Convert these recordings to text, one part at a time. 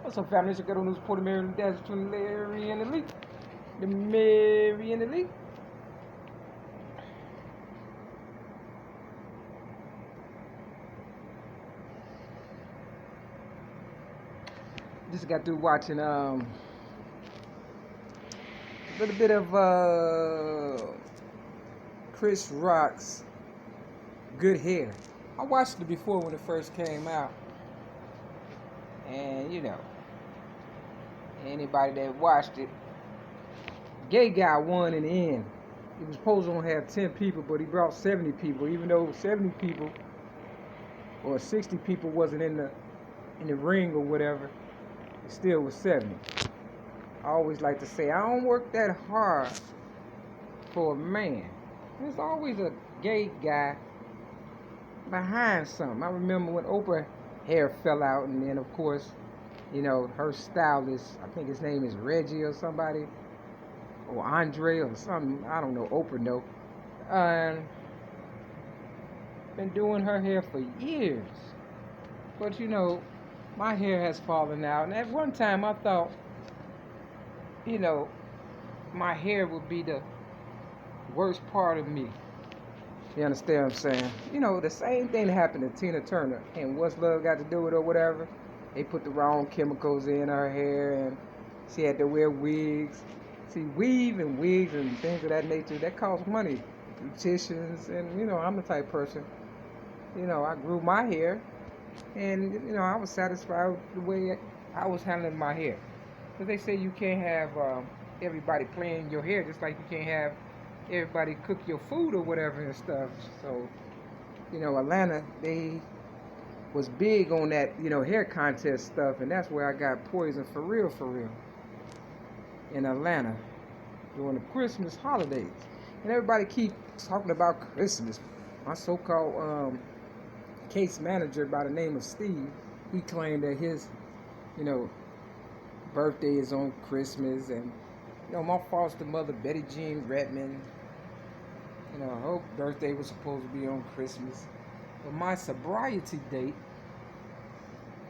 What's up, family? It's your girl news reporter, Mary and Dad between Larry and the Leak. The Mary and the Leak. Just got through watching a little bit of Chris Rock's Good Hair. I watched it before when it first came out, and anybody that watched it, gay guy won in the end. He was supposed to only have 10 people, but he brought 70 people, even though 70 people or 60 people wasn't in the ring or whatever. It still was 70. I always like to say I don't work that hard for a man. There's always a gay guy behind something. I remember when Oprah hair fell out, and then of course, her stylist, I think his name is Reggie or somebody, or Andre or something, I don't know, Oprah know. Been doing her hair for years. But my hair has fallen out. And at one time I thought, my hair would be the worst part of me. You understand what I'm saying? The same thing that happened to Tina Turner. And what's love got to do with it or whatever? They put the wrong chemicals in her hair and she had to wear wigs. See, weave and wigs and things of that nature, that costs money. Beauticians, and I'm the type of person, I grew my hair, and I was satisfied with the way I was handling my hair. Because they say you can't have everybody playing your hair, just like you can't have everybody cook your food or whatever and stuff. So, Atlanta, they was big on that, hair contest stuff, and that's where I got poisoned for real, in Atlanta during the Christmas holidays. And everybody keep talking about Christmas. My so-called case manager by the name of Steve, he claimed that his, birthday is on Christmas, and my foster mother Betty Jean Redmond, her birthday was supposed to be on Christmas, but my sobriety date,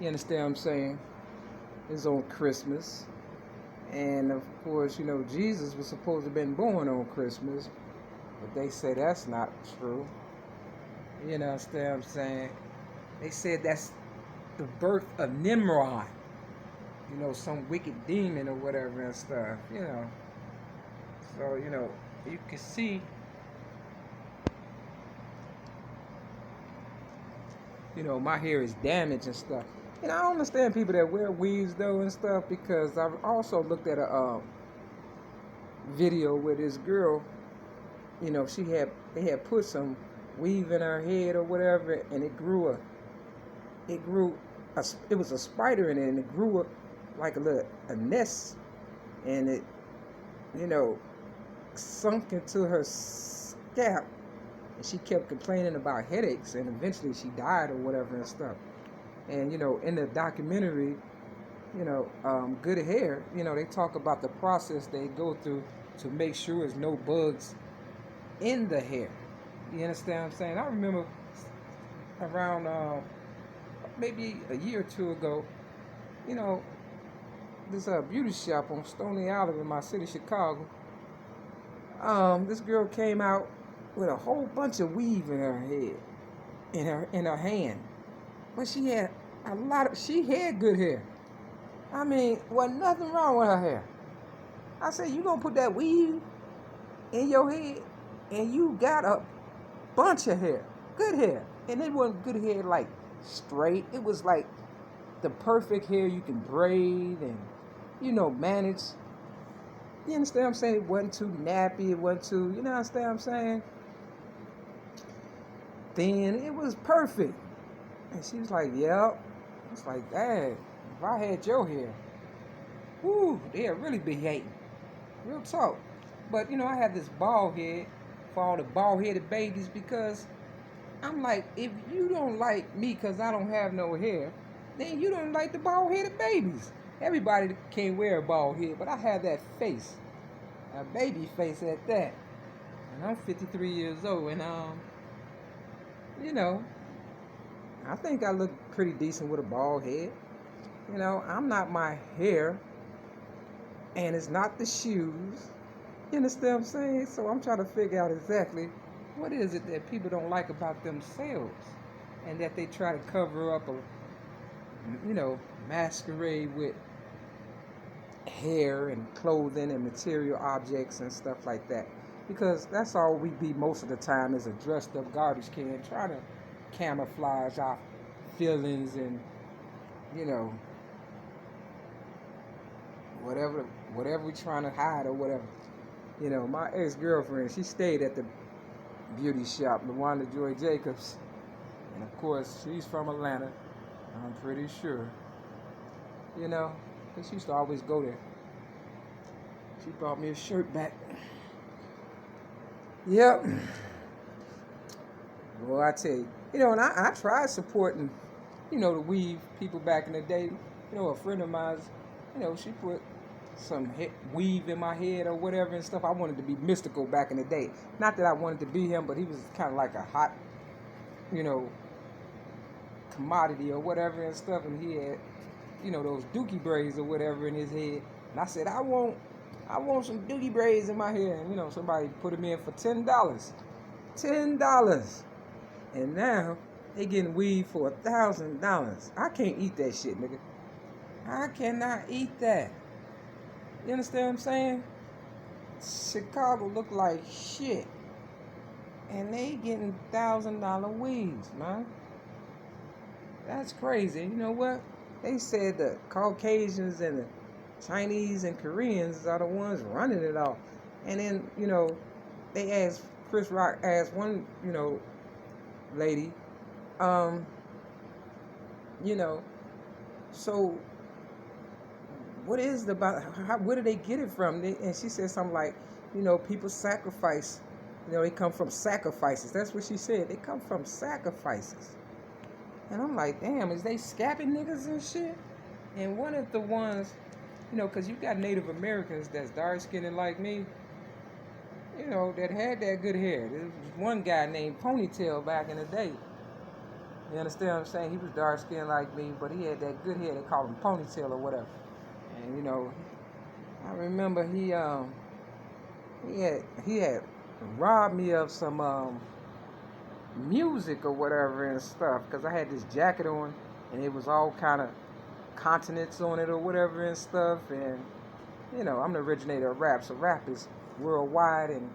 you understand what I'm saying, is on Christmas. And of course, Jesus was supposed to have been born on Christmas, but they say that's not true. You understand what I'm saying? They said that's the birth of Nimrod, some wicked demon or whatever and stuff, So, you can see, my hair is damaged and stuff. And I don't understand people that wear weaves though and stuff, because I've also looked at a video where this girl, they had put some weave in her head or whatever, and it was a spider in it, and it grew like a nest, and it, sunk into her scalp, and she kept complaining about headaches, and eventually she died or whatever and stuff. And in the documentary, Good Hair, they talk about the process they go through to make sure there's no bugs in the hair. You understand what I'm saying? I remember around maybe a year or two ago, this beauty shop on Stony Island in my city, Chicago. This girl came out with a whole bunch of weave in her head, in her hand. But she had she had good hair. I mean, wasn't nothing wrong with her hair. I said, you gonna put that weave in your head, and you got a bunch of hair, good hair. And it wasn't good hair like straight. It was like the perfect hair you can braid and, manage. You understand what I'm saying? It wasn't too nappy. It wasn't too, you understand what I'm saying? Thin. It was perfect. And she was like, yep. I was like, dang, if I had your hair, whoo, they'd really be hating. Real talk. But, I had this bald head for all the bald-headed babies, because I'm like, if you don't like me because I don't have no hair, then you don't like the bald-headed babies. Everybody can't wear a bald head, but I have that face, a baby face at that. And I'm 53 years old, and I think I look pretty decent with a bald head. You know, I'm not my hair, and it's not the shoes. You understand what I'm saying? So I'm trying to figure out exactly what is it that people don't like about themselves, and that they try to cover up, you know, masquerade with hair and clothing and material objects and stuff like that. Because that's all we be most of the time, is a dressed up garbage can trying to camouflage our feelings and, you know, whatever whatever we're trying to hide or whatever. You know, my ex-girlfriend, she stayed at the beauty shop, LaWanda Joy Jacobs. And of course, she's from Atlanta, I'm pretty sure. You know, because she used to always go there. She brought me a shirt back. Yep. Well, I tell you, and I tried supporting, the weave people back in the day. A friend of mine, she put some weave in my head or whatever and stuff. I wanted to be mystical back in the day. Not that I wanted to be him, but he was kind of like a hot, you know, commodity or whatever and stuff. And he had, those dookie braids or whatever in his head. And I said, I want some dookie braids in my hair. And, somebody put them in for $10. $10. And now they getting weed for $1,000. I can't eat that shit, nigga. I cannot eat that. You understand what I'm saying? Chicago look like shit. And they getting $1,000 weeds, man. That's crazy. You know what? They said the Caucasians and the Chinese and Koreans are the ones running it all. And then, they asked, Chris Rock asked one, lady, so what is it about, where do they get it from? And she said something like, people sacrifice, they come from sacrifices. That's what she said. They come from sacrifices. And I'm like, damn, is they scapping niggas and shit? And one of the ones, because you got Native Americans that's dark-skinned like me, that had that good hair. There was one guy named Ponytail back in the day. You understand what I'm saying? He was dark-skinned like me, but he had that good hair. They called him Ponytail or whatever. And, I remember he had robbed me of some music or whatever and stuff, because I had this jacket on and it was all kind of continents on it or whatever and stuff. And I'm the originator of rap, so rap is worldwide, and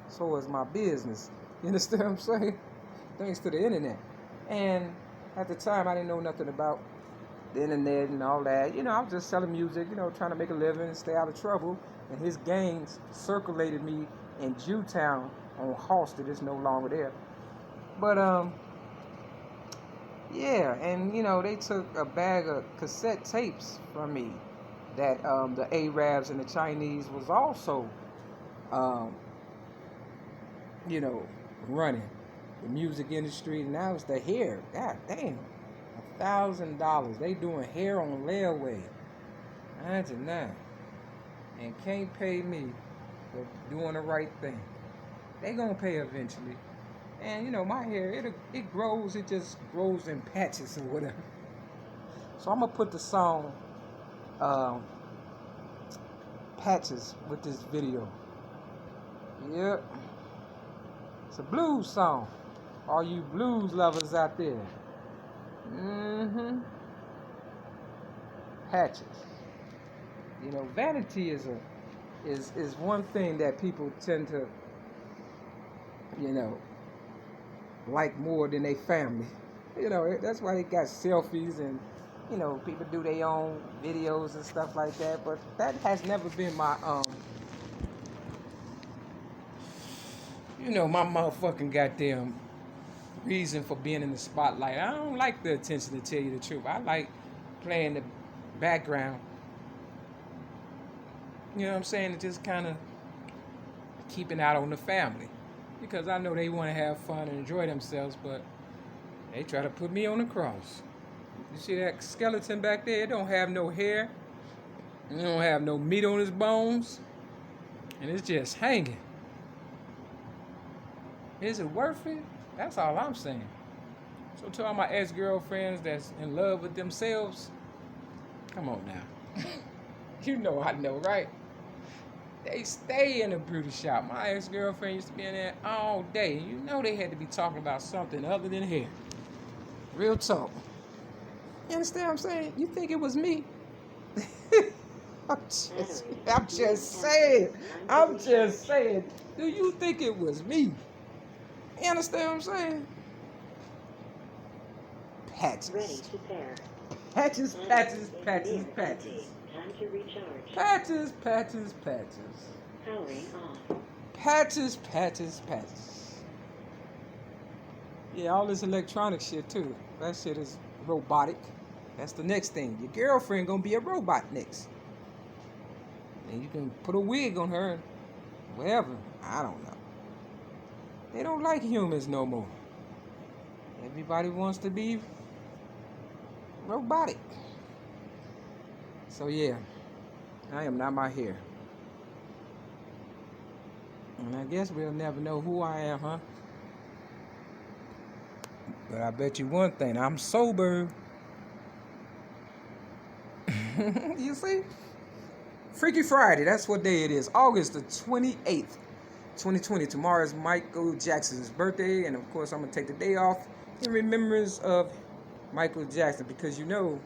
so is my business. You understand what I'm saying? Thanks to the internet. And at the time, I didn't know nothing about the internet and all that. I was just selling music, trying to make a living and stay out of trouble. And his gangs circulated me in Jewtown on Halsted. It's no longer there. But, yeah, and, they took a bag of cassette tapes from me that the Arabs and the Chinese was also, running the music industry. And now it's the hair. God damn. $1,000. They doing hair on layaway. Imagine that. And can't pay me for doing the right thing. They gonna pay eventually. And my hair, it grows, it just grows in patches or whatever. So I'm gonna put the song Patches with this video. Yep. It's a blues song. All you blues lovers out there. Patches. Vanity is one thing that people tend to, like more than their family. That's why they got selfies and, people do their own videos and stuff like that. But that has never been my, my motherfucking goddamn reason for being in the spotlight. I don't like the attention, to tell you the truth. I like playing the background. You know what I'm saying? And just kind of keeping out on the family. Because I know they want to have fun and enjoy themselves, but they try to put me on the cross. You see that skeleton back there? It don't have no hair. It don't have no meat on his bones. And it's just hanging. Is it worth it? That's all I'm saying. So to all my ex-girlfriends that's in love with themselves, Come on now. You know I know, right? They stay in the beauty shop. My ex-girlfriend used to be in there all day. You know they had to be talking about something other than hair. Real talk. You understand what I'm saying? You think it was me? I'm just saying. I'm just saying. Do you think it was me? You understand what I'm saying? Patches. Ready to pair. Patches, patches, patches, patches. Time to recharge. Patches, patches, patches. Powering off. Patches, patches, patches. Yeah, all this electronic shit too. That shit is robotic. That's the next thing. Your girlfriend gonna be a robot next. And you can put a wig on her and whatever. I don't know. They don't like humans no more. Everybody wants to be robotic. So yeah, I am not my hair. And I guess we'll never know who I am, huh? But I bet you one thing, I'm sober. You see? Freaky Friday, that's what day it is. August the 28th, 2020. Tomorrow is Michael Jackson's birthday. And of course, I'm going to take the day off in remembrance of Michael Jackson. Because you know,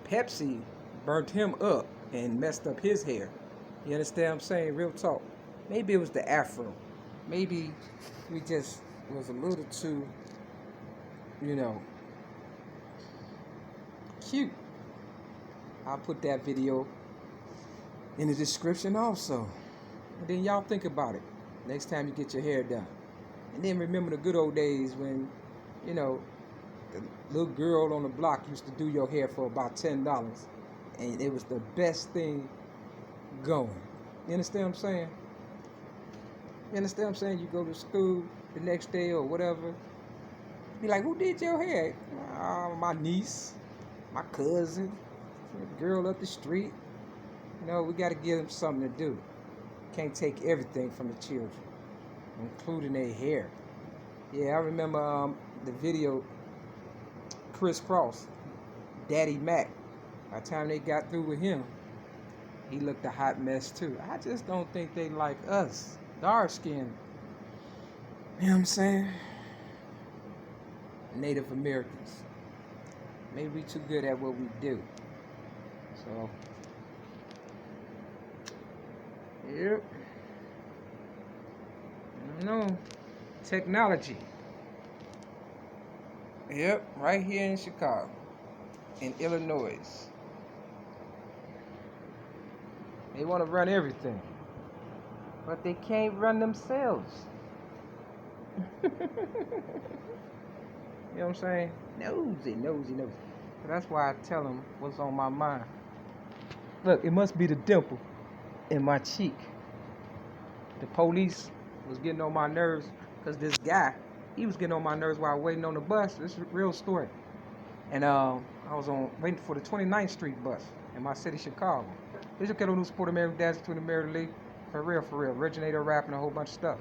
Pepsi burnt him up and messed up his hair. You understand what I'm saying? Real talk. Maybe it was the afro. Maybe we just was a little too, you know, cute. I'll put that video in the description also. And then y'all think about it next time you get your hair done. And then remember the good old days when, you know, the little girl on the block used to do your hair for about $10. And it was the best thing going. You understand what I'm saying? You understand what I'm saying? You go to school the next day or whatever. Be like, who did your hair? My niece, my cousin, a girl up the street. You know, we got to give them something to do. Can't take everything from the children, including their hair. Yeah, I remember the video, Chris Cross, Daddy Mac. By the time they got through with him, he looked a hot mess too. I just don't think they like us, dark skinned. You know what I'm saying? Native Americans. Maybe we too good at what we do. So, yep. I don't know. Technology. Yep, right here in Chicago, in Illinois. They want to run everything, but they can't run themselves. You know what I'm saying? Nosy. So that's why I tell them what's on my mind. Look, it must be the dimple in my cheek. The police was getting on my nerves because this guy, he was getting on my nerves while waiting on the bus. This is a real story. And I was waiting for the 29th Street bus in my city, Chicago. They just get on News Port American Dance between the Mary Lee. For real. Originator rapping a whole bunch of stuff.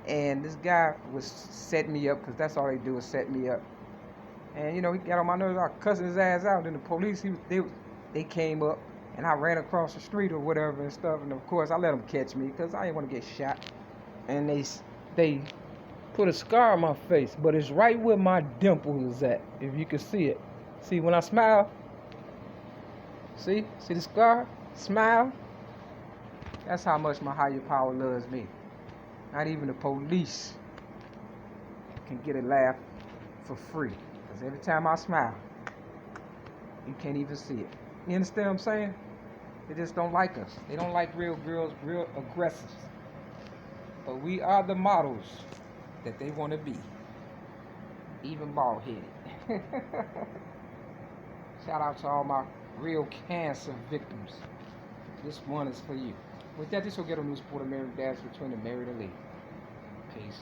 And this guy was setting me up, because that's all they do is set me up. And, you know, he got on my nerves. I was cussing his ass out. And the police, they came up, and I ran across the street or whatever and stuff. And, of course, I let them catch me, because I didn't want to get shot. And they put a scar on my face, but it's right where my dimple is at, if you can see it. See, when I smile, see the scar? Smile. That's how much my higher power loves me. Not even the police can get a laugh for free. Because every time I smile, you can't even see it. You understand what I'm saying? They just don't like us. They don't like real girls, real aggressives. But we are the models that they want to be. Even bald-headed. Shout out to all my real cancer victims. This one is for you. With that, this will get on News Port American Dance between the Mary and Lee. Peace.